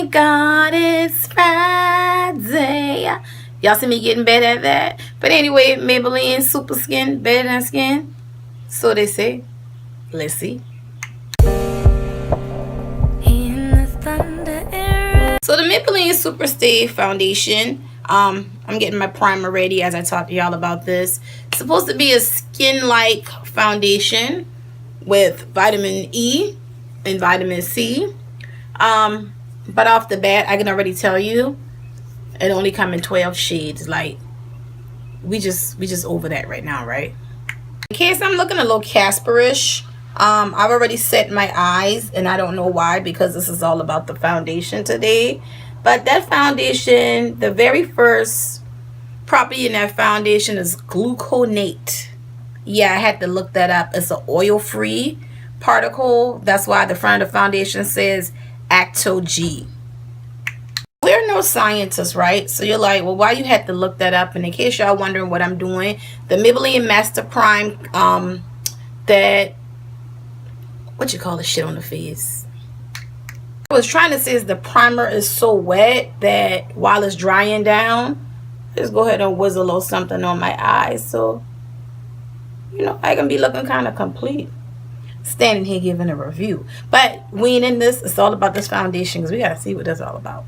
Thank God it's Friday. Y'all see me getting better at that. But anyway, Maybelline Super Skin, better than skin. So they say. Let's see. So the Maybelline Super Stay Foundation. I'm getting my primer ready as I talk to y'all about this. It's supposed to be a skin-like foundation with vitamin E and vitamin C. But off the bat, I can already tell you it only come in 12 shades. Like we just over that right now, right? In case I'm looking a little Casperish, I've already set my eyes, and I don't know why, because this is all about the foundation today. But that foundation, the very first property in that foundation is gluconate. Yeah, I had to look that up. It's an oil-free particle. That's why the front of the foundation says Acto G. We're no scientists, right? So you're like, well, why you had to look that up? And in case y'all wondering what I'm doing, the Maybelline Master Prime, that, what you call the shit on the face? I was trying to say is the primer is so wet that while it's drying down, just go ahead and whizzle a little something on my eyes, so you know I can be looking kind of complete standing here giving a review. But we ain't in this. It's all about this foundation because we gotta see what that's all about.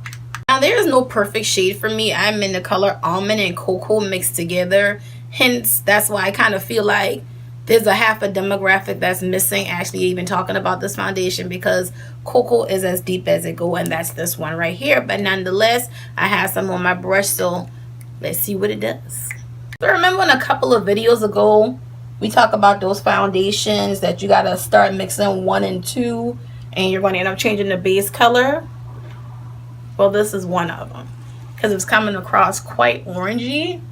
Now there is no perfect shade for me. I'm in the color almond and cocoa mixed together, hence that's why I kind of feel like there's a half a demographic that's missing actually even talking about this foundation, because cocoa is as deep as it go, and that's this one right here. But nonetheless, I have some on my brush, so let's see what it does. So remember in a couple of videos ago, we talk about those foundations that you gotta start mixing 1 and 2, and you're gonna end up changing the base color. Well, this is one of them, because it's coming across quite orangey,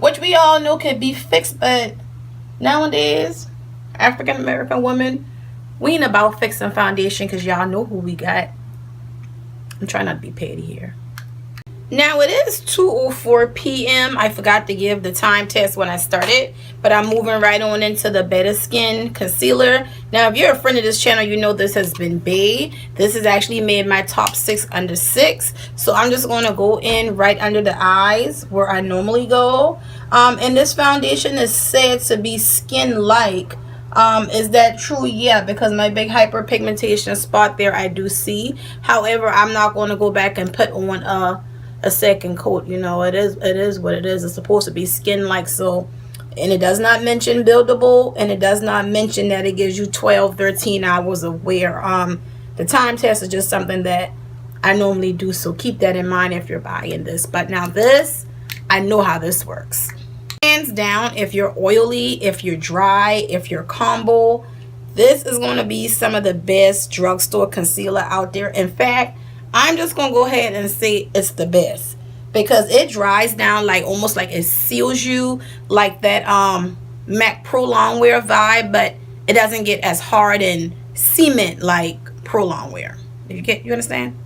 which we all know could be fixed, but nowadays, African American women, we ain't about fixing foundation because y'all know who we got. I'm trying not to be petty here. Now it is 2:04 p.m. I forgot to give the time test when I started, but I'm moving right on into the Better Skin Concealer. Now if you're a friend of this channel, you know this has been Bay. This has actually made my top 6 under 6. So I'm just going to go in right under the eyes where I normally go. And this foundation is said to be skin-like. Is that true? Yeah, because my big hyperpigmentation spot there I do see. However, I'm not going to go back and put on a second coat. You know, it is what it is. It's supposed to be skin-like. So, and it does not mention buildable, and it does not mention that it gives you 12-13 hours of wear. The time test is just something that I normally do, so keep that in mind if you're buying this. But now this, I know how this works. Hands down, if you're oily, if you're dry, if you're combo, this is going to be some of the best drugstore concealer out there. In fact, I'm just going to go ahead and say it's the best, because it dries down like almost like it seals you, like that MAC Pro Longwear vibe, but it doesn't get as hard and cement like Pro Longwear. You understand?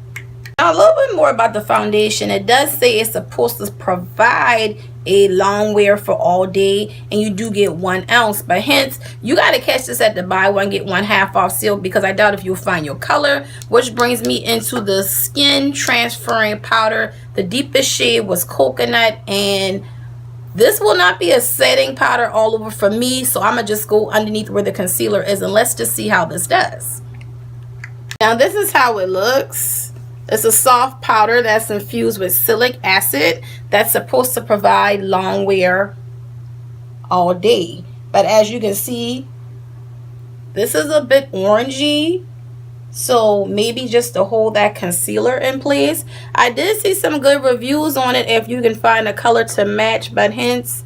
Now a little bit more about the foundation. It does say it's supposed to provide a long wear for all day, and you do get 1 ounce, but hence you got to catch this at the buy one get one half off sale, because I doubt if you'll find your color. Which brings me into the skin transferring powder. The deepest shade was coconut, and this will not be a setting powder all over for me, so I'm gonna just go underneath where the concealer is, and let's just see how this does. Now this is how it looks. It's a soft powder that's infused with salicylic acid that's supposed to provide long wear all day. But as you can see, this is a bit orangey, so maybe just to hold that concealer in place. I did see some good reviews on it if you can find a color to match, but hence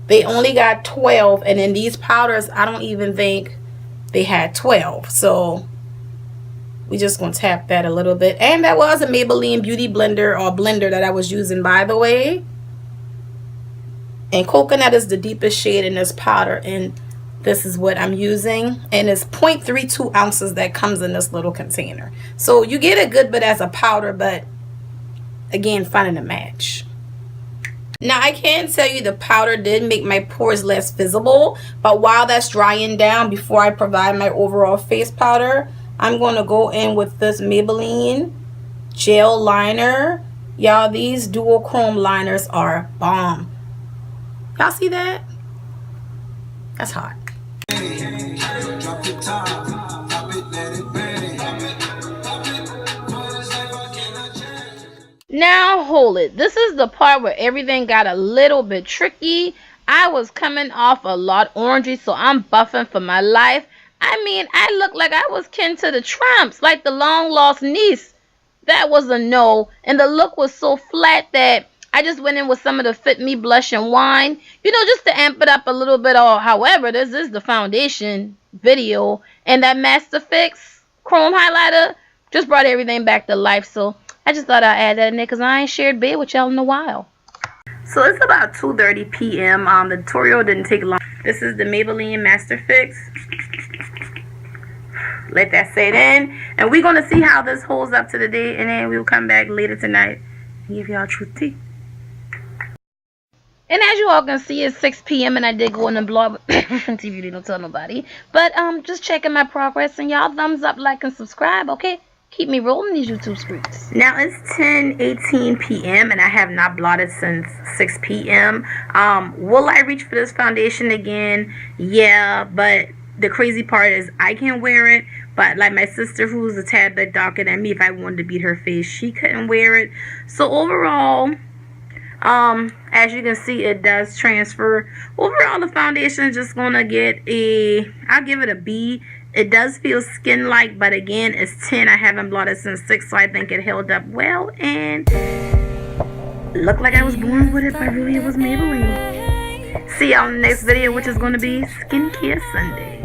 they only got 12, and in these powders I don't even think they had 12. So we just gonna tap that a little bit. And that was a Maybelline Beauty Blender, or blender, that I was using, by the way. And coconut is the deepest shade in this powder, and this is what I'm using. And it's 0.32 ounces that comes in this little container. So you get a good bit as a powder, but again, finding a match. Now I can tell you the powder did make my pores less visible, but while that's drying down, before I provide my overall face powder, I'm going to go in with this Maybelline gel liner. Y'all, these dual chrome liners are bomb. Y'all see that? That's hot. Now hold it. This is the part where everything got a little bit tricky. I was coming off a lot orangey, so I'm buffing for my life. I mean, I look like I was kin to the Tramps, like the long lost niece. That was a no, and the look was so flat that I just went in with some of the Fit Me Blush and Wine, you know, just to amp it up a little bit. Or however, this is the foundation video, and that Master Fix Chrome Highlighter just brought everything back to life. So I just thought I'd add that in there because I ain't shared bed with y'all in a while. So it's about 2:30 p.m. The tutorial didn't take long. This is the Maybelline Master Fix. Let that set in, and we're gonna see how this holds up to the day, and then we'll come back later tonight and give y'all truth tea. And as you all can see, it's 6 p.m. and I did go in the blog TV, don't tell nobody, but just checking my progress, and y'all thumbs up, like, and subscribe, okay? Keep me rolling these YouTube streets. Now it's 10:18 p.m. and I have not blotted since 6 p.m. Will I reach for this foundation again? Yeah, but the crazy part is I can wear it, but like my sister, who's a tad bit darker than me, if I wanted to beat her face, she couldn't wear it. So overall, as you can see, it does transfer. Overall, the foundation is just gonna get I'll give it a B. It does feel skin-like, but again, it's 10. I haven't blotted since 6, so I think it held up well, and looked like I was born with it, but really it was Maybelline. See y'all in the next video, which is going to be Skincare Sunday.